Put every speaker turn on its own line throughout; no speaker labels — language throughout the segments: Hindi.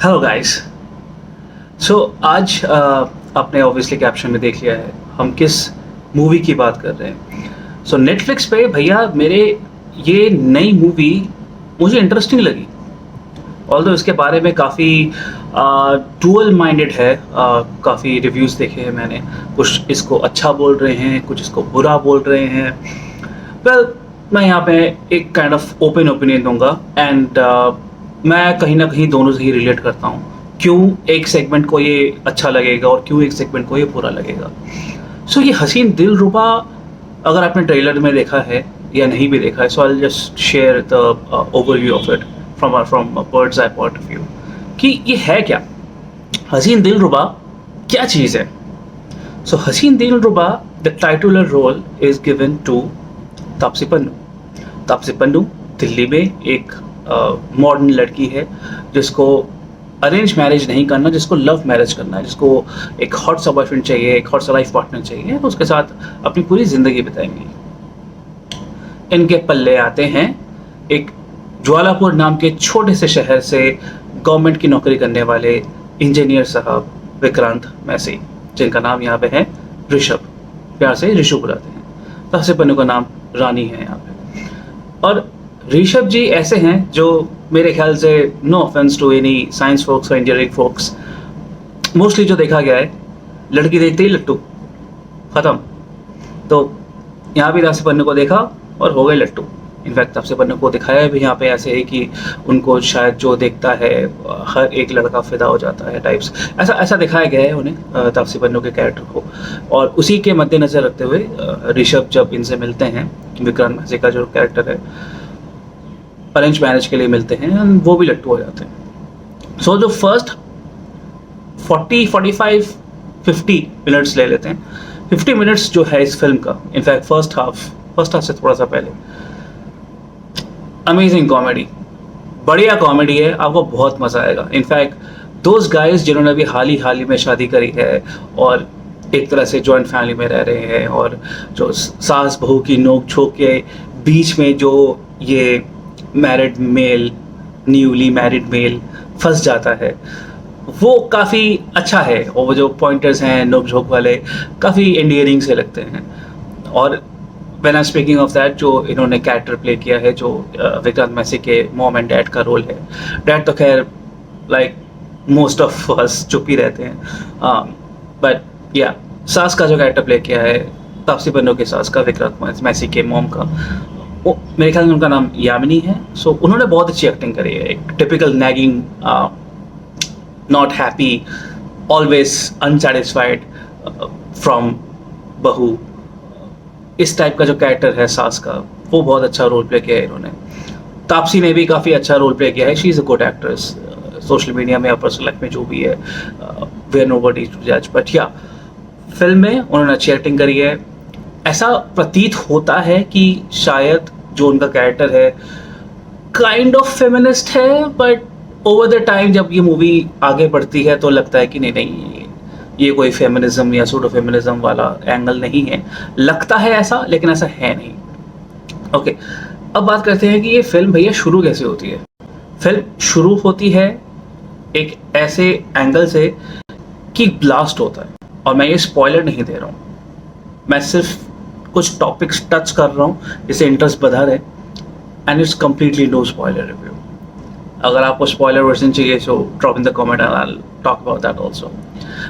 Hello guys. सो आज आपने ऑब्वियसली कैप्शन में देख लिया है हम किस मूवी की बात कर रहे हैं। सो नेटफ्लिक्स पे भैया मेरे ये नई मूवी मुझे इंटरेस्टिंग लगी। ऑल्दो इसके बारे में काफ़ी डुअल माइंडेड है। काफ़ी रिव्यूज़ देखे हैं मैंने। कुछ इसको अच्छा बोल रहे हैं, कुछ इसको बुरा बोल रहे हैं। वेल मैं यहाँ पे एक काइंड ऑफ ओपन ओपिनियन दूंगा एंड मैं कहीं ना कहीं दोनों से ही रिलेट करता हूँ। क्यों एक सेगमेंट को ये अच्छा लगेगा और क्यों एक सेगमेंट को ये बुरा लगेगा। सो ये हसीन दिलरुबा, अगर आपने ट्रेलर में देखा है या नहीं भी देखा है, so I just share the overview of it from bird's eye point of view कि ये है क्या। हसीन दिलरुबा क्या चीज़ है। So Haseen Dilruba, the titular role is given to Taapsee Pannu. Taapsee Pannu Delhi में एक मॉडर्न लड़की है जिसको अरेंज मैरिज नहीं करना, जिसको लव मैरिज करना है, जिसको एक हॉट सा बॉयफ्रेंड चाहिए, एक हॉट सा लाइफ पार्टनर चाहिए, तो उसके साथ अपनी पूरी ज़िंदगी बिताएंगी। इनके पल्ले आते हैं एक ज्वालापुर नाम के छोटे से शहर से गवर्नमेंट की नौकरी करने वाले इंजीनियर साहब विक्रांत मैसी, जिनका नाम यहाँ पे है ऋषभ, प्यार से ऋषु बुलाते हैं। तापसी पन्नू का नाम रानी है यहाँ पे। और ऋषभ जी ऐसे हैं जो मेरे ख्याल से, no offence to any science folks और इंजीनियरिंग फोक्स, मोस्टली जो देखा गया है लड़की देखते ही लट्टू ख़त्म। तो यहाँ भी तापसी पन्नू को देखा और हो गए लट्टू। इनफैक्ट तापसी पन्नू को दिखाया भी यहाँ पे ऐसे है कि उनको शायद जो देखता है हर एक लड़का फिदा हो जाता है टाइप्स, ऐसा ऐसा दिखाया गया है उन्हें तापसी पन्नू के कैरेक्टर को। और उसी के मद्देनज़र रखते हुए ऋषभ जब इनसे मिलते हैं, विक्रांत मैसी का जो कैरेक्टर है, अरेंज मैरिज के लिए मिलते हैं, वो भी लट्टू हो जाते हैं। सो जो फर्स्ट 40, 45, 50 मिनट्स ले लेते हैं, 50 मिनट्स जो है इस फिल्म का, इनफैक्ट फर्स्ट हाफ से थोड़ा सा पहले, अमेजिंग कॉमेडी, बढ़िया कॉमेडी है, आपको बहुत मज़ा आएगा। इनफैक्ट दोज गाइज जिन्होंने अभी हाल ही में शादी करी है और एक तरह से जॉइंट फैमिली में रह रहे हैं, और जो सास बहू की नोक झोंक के बीच में जो ये married male, newly married male फंस जाता है, वो काफ़ी अच्छा है। और वो जो पॉइंटर्स हैं नोक झोंक वाले, काफ़ी एंडियरिंग से लगते हैं। और when I speaking of that, जो इन्होंने कैरेक्टर प्ले किया है, जो विक्रांत मैसी के मॉम एंड डैड का रोल है, डैड तो खैर लाइक मोस्ट ऑफ अस चुप ही रहते हैं, बट या सास का जो कैरेक्टर प्ले किया है, तापसी पन्नू के सास का, विक्रांत मैसी के मॉम का, वो मेरे ख्याल में उनका नाम यामिनी है। सो उन्होंने बहुत अच्छी एक्टिंग करी है। एक typical nagging, not happy, always unsatisfied from बहू, इस टाइप का जो कैरेक्टर है सास का, वो बहुत अच्छा रोल प्ले किया है इन्होंने। तापसी ने भी काफ़ी अच्छा रोल प्ले किया है। She is a good actress, social media में या पर्सनल लाइफ में जो भी है, वी आर नोबडी टू जज, बट या फिल्म में उन्होंने अच्छी एक्टिंग करी है। ऐसा प्रतीत होता है कि शायद जो उनका कैरेक्टर है काइंड ऑफ फेमिनिस्ट है, बट ओवर द टाइम जब ये मूवी आगे बढ़ती है तो लगता है कि नहीं, ये कोई फेमिनिज्म या सूडो फेमिनिज्म वाला एंगल नहीं है। लगता है ऐसा, लेकिन ऐसा है नहीं। ओके, अब बात करते हैं कि ये फिल्म भैया शुरू कैसे होती है। फिल्म शुरू होती है एक ऐसे एंगल से कि ब्लास्ट होता है, और मैं ये स्पॉइलर नहीं दे रहा हूँ, मैं सिर्फ कुछ टॉपिक्स टच कर रहा हूँ जिससे इंटरेस्ट बढ़ा रहे, and it's completely no spoiler review. अगर आपको स्पॉइलर वर्जन चाहिए so drop in the comment and I will talk about that also.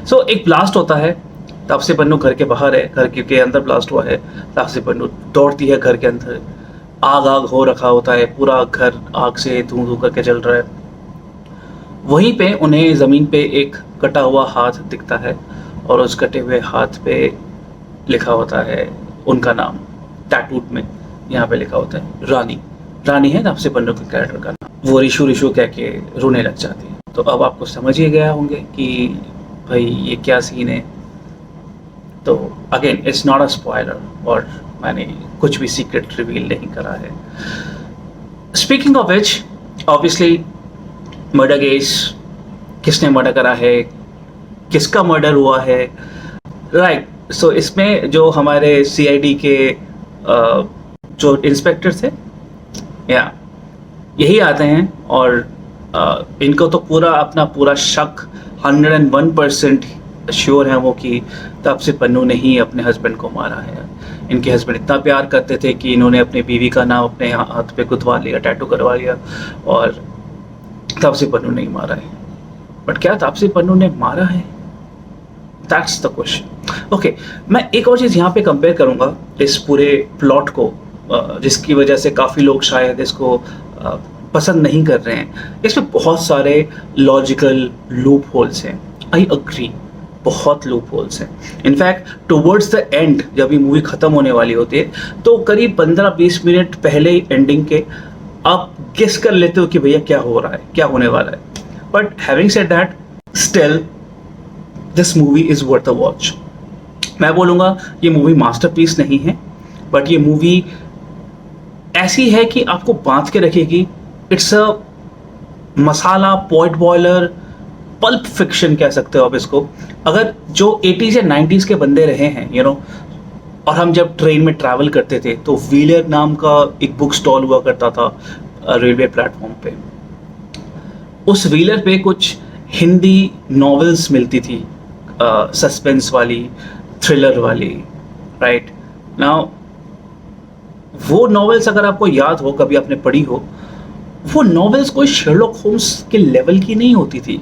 So एक ब्लास्ट होता है, तापसी पन्नू घर के बाहर है, घर के अंदर ब्लास्ट हुआ है, तापसी पन्नू दौड़ती है घर के अंदर, आग हो रखा होता है, पूरा घर आग से धुआं धुआं करके जल रहा है। वहीं पे उन्हें ज़मीन पे एक कटा हुआ हाथ दिखता है, और उस कटे हुए हाथ पे लिखा होता है उनका नाम, टैटूड में यहाँ पे लिखा होता है रानी। रानी है तापसी पन्नू के कैरेक्टर का नाम। वो रिशु कह के रोने लग जाती है। तो अब आपको समझ ही गया होंगे कि भाई ये क्या सीन है। तो again it's not a spoiler, और मैंने कुछ भी सीक्रेट रिवील नहीं करा है। Speaking of which, obviously murder case, किसने मर्डर करा है, किसका मर्डर हुआ है, राइट। सो इसमें जो हमारे सीआईडी के जो इंस्पेक्टर थे, या यही आते हैं और इनको तो पूरा अपना पूरा शक 101% श्योर है वो कि तापसी पन्नू ने ही अपने हस्बैंड को मारा है। इनके हस्बैंड इतना प्यार करते थे कि इन्होंने अपनी बीवी का नाम अपने हाथ पे गुथवा लिया, टैटू करवा लिया, और तापसी पन्नू ने ही मारा है। बट क्या तापसी पन्नू ने मारा है? That's the question. ओके, मैं एक और चीज़ यहाँ पे कंपेयर करूँगा इस पूरे प्लॉट को, जिसकी वजह से काफ़ी लोग शायद इसको पसंद नहीं कर रहे हैं। इसमें बहुत सारे लॉजिकल लूप होल्स हैं। आई अग्री, बहुत लूप होल्स हैं। इनफैक्ट टुवर्ड्स द एंड जब ये मूवी ख़त्म होने वाली होती है तो करीब 15-20 मिनट पहले ही एंडिंग के आप गेस कर लेते हो कि भैया क्या हो रहा है, क्या होने वाला है। But having said that, still this movie is worth a watch. मैं बोलूँगा ये मूवी मास्टरपीस नहीं है, बट ये मूवी ऐसी है कि आपको बांध के रखेगी। It's a masala point boiler, pulp fiction कह सकते हो आप इसको। अगर जो 80s या 90s के बंदे रहे हैं, यू नो, और हम जब ट्रेन में ट्रैवल करते थे तो व्हीलर नाम का एक बुक स्टॉल हुआ करता था रेलवे प्लेटफॉर्म पे। उस व्हीलर पे कुछ हिंदी नॉवेल्स मिलती थी, सस्पेंस वाली, थ्रिलर वाली, राइट। नाउ वो नॉवेल्स अगर आपको याद हो, कभी आपने पढ़ी हो, वो नॉवेल्स कोई शर्लॉक होम्स के लेवल की नहीं होती थी,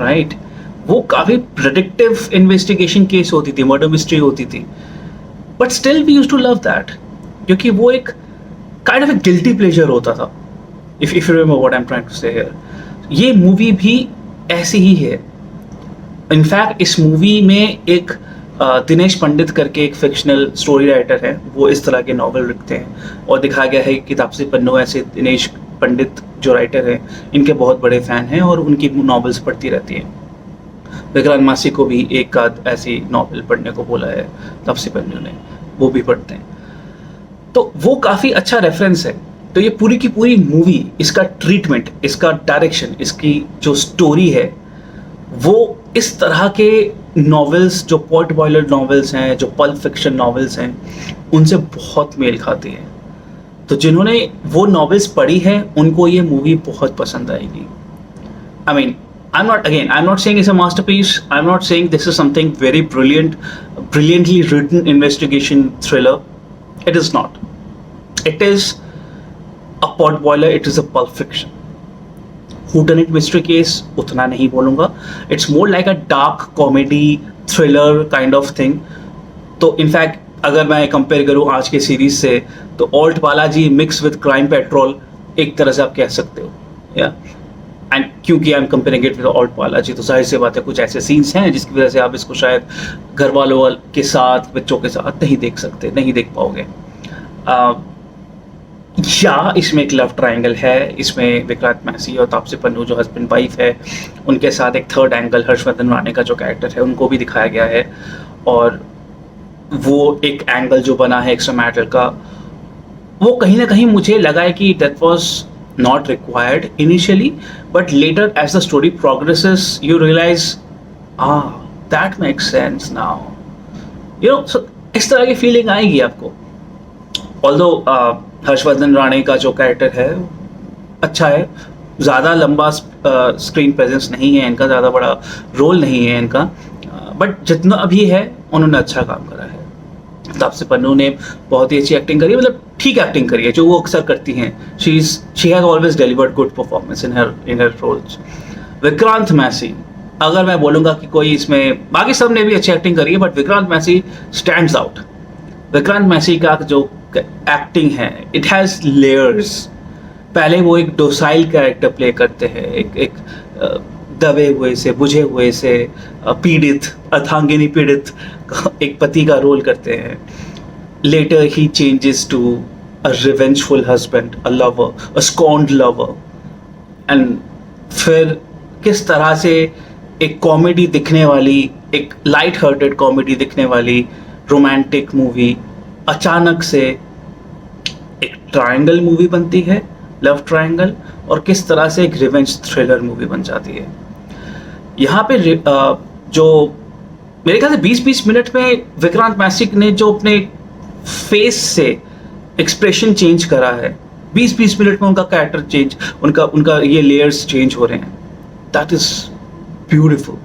राइट। वो काफ़ी प्रेडिक्टिव इन्वेस्टिगेशन केस होती थी, मर्डर मिस्ट्री होती थी, but still we used to love that, क्योंकि वो एक kind of a guilty pleasure होता था। If you remember what I am trying to say here, ये मूवी भी ऐसी ही है। इनफैक्ट इस मूवी में एक दिनेश पंडित करके एक फिक्शनल स्टोरी राइटर है, वो इस तरह के नॉवल लिखते हैं, और दिखाया गया है कि तापसी पन्नू ऐसे दिनेश पंडित जो राइटर हैं इनके बहुत बड़े फ़ैन हैं और उनकी नॉवेल्स पढ़ती रहती हैं। विक्रांत मासी को भी एक आध ऐसी नॉवल पढ़ने को बोला है तापसी पन्नू ने, वो भी पढ़ते हैं। तो वो काफ़ी अच्छा रेफरेंस है। तो ये पूरी की पूरी मूवी, इसका ट्रीटमेंट, इसका डायरेक्शन, इसकी जो स्टोरी है, वो इस तरह के नॉवेल्स, जो पॉइंट बॉयलर नॉवेल्स हैं, जो पल्प फिक्शन नॉवेल्स हैं, उनसे बहुत मेल खाती है। तो जिन्होंने वो नॉवेल्स पढ़ी है उनको ये मूवी बहुत पसंद आएगी। I mean, I'm not saying it's a masterpiece. I'm not saying this is something very brilliantly written investigation thriller. It is not. It is a potboiler. It is a pulp fiction. Whodunit mystery case उतना नहीं बोलूँगा. It's more like a dark comedy thriller kind of thing. तो इनफैक्ट अगर मैं कंपेयर करूँ आज के सीरीज से, तो alt Balaji mix with crime petrol एक तरह से आप कह सकते हो, या एंड क्योंकि I am comparing it with alt Balaji, तो जाहिर सी बात है कुछ ऐसे सीन्स हैं जिसकी वजह से आप इसको शायद घर वालों के साथ, बच्चों के साथ नहीं देख सकते, नहीं देख पाओगे। या इसमें एक लव ट्रायंगल है, इसमें विक्रांत मैसी और तापसी पन्नू जो हस्बैंड वाइफ है, उनके साथ एक थर्ड एंगल हर्षवर्धन राणे का जो कैरेक्टर है उनको भी दिखाया गया है, और वो एक एंगल जो बना है एक्स्ट्रा मैटर का, वो कहीं ना कहीं मुझे लगा है कि that was not required initially, but later as the story progresses you realise that makes sense now, you know. So इस तरह की फीलिंग आएगी आपको। ऑल्दो हर्षवर्धन राणे का जो कैरेक्टर है अच्छा है, ज़्यादा लंबा स्क्रीन प्रेजेंस नहीं है इनका, ज़्यादा बड़ा रोल नहीं है इनका, बट जितना अभी है उन्होंने अच्छा काम करा है। तापसी पन्नू ने बहुत ही अच्छी एक्टिंग करी है, मतलब ठीक एक्टिंग करी है जो वो अक्सर करती हैं। She has always delivered good performance in her roles. Vikrant Massey, अगर मैं बोलूँगा कि कोई इसमें, बाकी सब ने भी अच्छी एक्टिंग करी है, but Vikrant Massey stands out. Vikrant Massey का जो एक्टिंग है, इट हैज़ लेयर्स। पहले वो एक डोसाइल कैरेक्टर प्ले करते हैं, एक दबे हुए से, बुझे हुए से, पीड़ित, अर्धांगिनी पीड़ित एक पति का रोल करते हैं। लेटर ही changes to a revengeful husband, a lover, a second lover, and फिर किस तरह से एक कॉमेडी दिखने वाली, एक लाइट हार्टेड कॉमेडी दिखने वाली रोमांटिक मूवी अचानक से एक ट्रायंगल मूवी बनती है, लव ट्रायंगल, और किस तरह से एक रिवेंज थ्रिलर मूवी बन जाती है। यहाँ पे जो मेरे ख्याल से 20-20 मिनट में विक्रांत मैसी ने जो अपने फेस से एक्सप्रेशन चेंज करा है, 20-20 मिनट में उनका कैरेक्टर चेंज, उनका उनका ये लेयर्स चेंज हो रहे हैं। That is beautiful.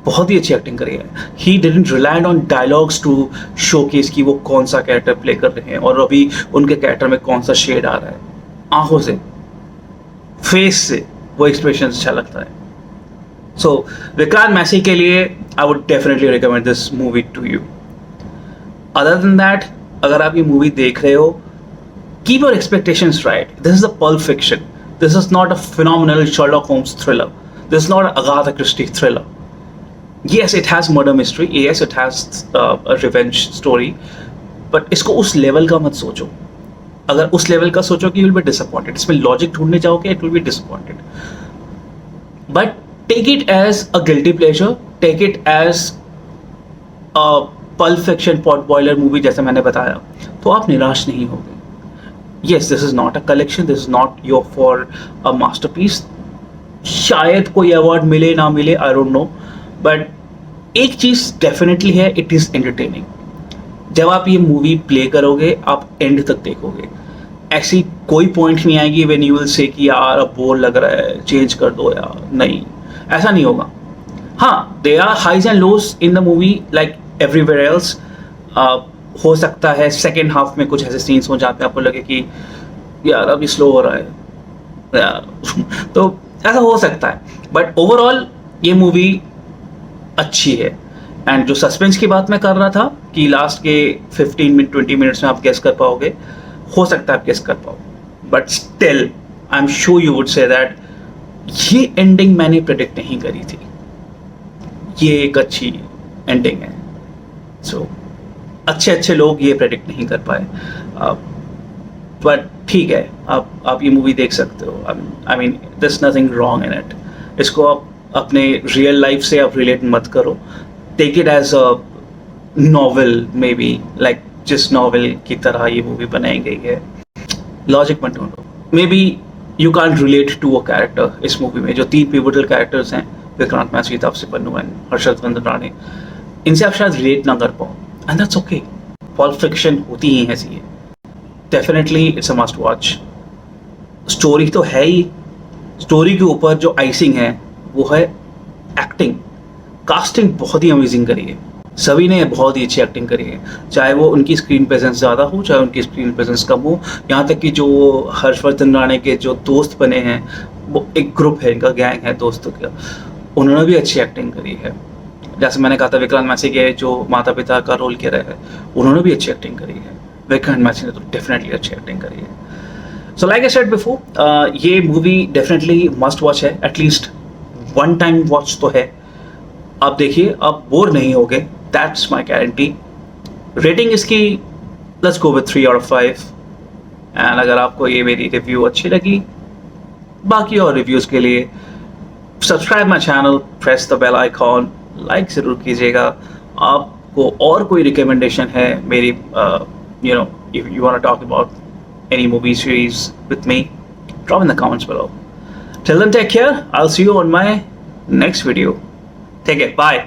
बहुत ही अच्छी एक्टिंग करी है। He didn't relied on dialogues to showcase कि वो कौन सा कैरेक्टर प्ले कर रहे हैं और अभी उनके कैरेक्टर में कौन सा शेड आ रहा है। आंखों से, फेस से वो एक्सप्रेशन अच्छा लगता है। सो विक्रांत मैसी के लिए I would definitely recommend this movie two you. Other than that, अगर आप ये मूवी देख रहे हो, keep your expectations right. This is a Pulp Fiction. This is not a phenomenal Sherlock Holmes thriller. This is not an Agatha Christie thriller. Yes, it has murder mystery. Yes, it has a revenge story. But इसको उस लेवल का मत सोचो। अगर उस लेवल का सोचो कि you will be disappointed. इसमें लॉजिक ढूंढने जाओगे, it will be disappointed. But take it as a guilty pleasure. Take it as a Pulp Fiction pot boiler movie जैसे मैंने बताया, तो आप निराश नहीं होगे। Yes, this is not a collection. This is not your for a masterpiece. शायद कोई अवार्ड मिले ना मिले, I don't know. But एक चीज़ डेफिनेटली है, it is entertaining. जब आप ये मूवी प्ले करोगे, आप एंड तक देखोगे। ऐसी कोई पॉइंट नहीं आएगी when you will say कि यार अब बोर लग रहा है, चेंज कर दो यार। नहीं, ऐसा नहीं होगा। हाँ, there are highs and lows in the movie like everywhere else. हो सकता है सेकेंड हाफ में कुछ ऐसे सीन्स हो जहाँ पे आपको लगे कि यार अभी स्लो हो रहा है यार तो ऐसा हो सकता है। बट ओवरऑल ये मूवी अच्छी है। एंड जो सस्पेंस की बात मैं कर रहा था कि लास्ट के 15-20 मिनट्स में आप गेस कर पाओगे, हो सकता है आप गेस कर पाओ, but still I am sure you would say that ये एंडिंग मैंने प्रेडिक्ट नहीं करी थी। ये एक अच्छी एंडिंग है। सो अच्छे लोग ये प्रेडिक्ट नहीं कर पाए, बट ठीक है, आप ये मूवी देख सकते हो। I mean this nothing wrong in it. इसको आप अपने रियल लाइफ से आप रिलेट मत करो। Take it as a novel, maybe like जिस नॉवल की तरह ये मूवी बनाई गई है। लॉजिक मत ढूंढो। Maybe you can't relate to a character इस मूवी में। जो 3 पिवटल कैरेक्टर्स हैं, विक्रांत मैसी, तापसी पन्नू एंड हर्षवर्धन राणे, इनसे आप शायद रिलेट ना कर पाओ। And that's okay. Pulp Fiction होती ही ऐसी है। Definitely it's a must watch. Story तो है ही, स्टोरी के ऊपर जो आइसिंग है वो है एक्टिंग। कास्टिंग बहुत ही अमेजिंग करी है, सभी ने बहुत ही अच्छी एक्टिंग करी है, चाहे वो उनकी स्क्रीन प्रेजेंस ज़्यादा हो, चाहे उनकी स्क्रीन प्रेजेंस कम हो। यहाँ तक कि जो हर्षवर्धन राणे के जो दोस्त बने हैं, वो एक ग्रुप है, इनका गैंग है दोस्तों का, उन्होंने भी अच्छी एक्टिंग करी है। जैसे मैंने कहा था विक्रांत मैसी के जो माता पिता का रोल किया है, उन्होंने भी अच्छी एक्टिंग करी है। विक्रांत मैसी ने तो डेफिनेटली अच्छी एक्टिंग करी है। So like I said before, ये मूवी डेफिनेटली मस्ट वॉच है। एटलीस्ट वन टाइम वॉच तो है। आप देखिए, आप बोर नहीं होगे, दैट्स माई गारंटी। रेटिंग इसकी let's go with 3 out of 5। And अगर आपको ये मेरी रिव्यू अच्छी लगी, बाकी और रिव्यूज़ के लिए subscribe my channel, press the bell icon, like ज़रूर कीजिएगा। आपको और कोई रिकमेंडेशन है मेरी, you know, if you want to talk about any movie series with me, drop in the comments below. Till then take care, I will see you on my next video. Take care, bye.